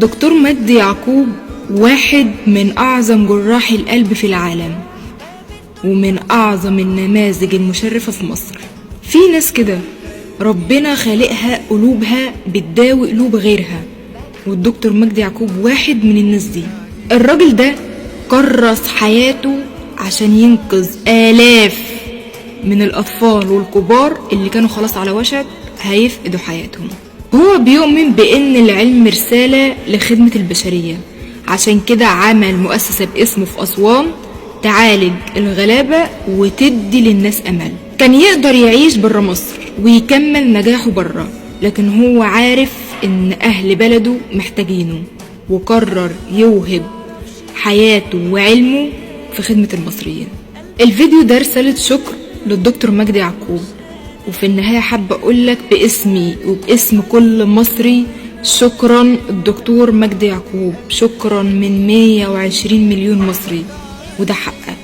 دكتور مجدي يعقوب واحد من أعظم جراح القلب في العالم، ومن أعظم النماذج المشرفة في مصر. في ناس كده ربنا خالقها قلوبها بتداوي قلوب غيرها، والدكتور مجدي يعقوب واحد من الناس دي. الراجل ده كرس حياته عشان ينقذ آلاف من الأطفال والكبار اللي كانوا خلاص على وشك هيفقدوا حياتهم. هو بيؤمن بأن العلم رسالة لخدمة البشرية، عشان كده عمل مؤسسة باسمه في أسوان تعالج الغلابة وتدي للناس أمل. كان يقدر يعيش برا مصر ويكمل نجاحه برا، لكن هو عارف إن أهل بلده محتاجينه، وقرر يوهب حياته وعلمه في خدمة المصريين. الفيديو ده رسالة شكر للدكتور مجدي يعقوب، وفي النهاية حابة أقولك باسمي وباسم كل مصري شكرا الدكتور مجدي يعقوب، شكرا من 120 مليون مصري، وده حقك.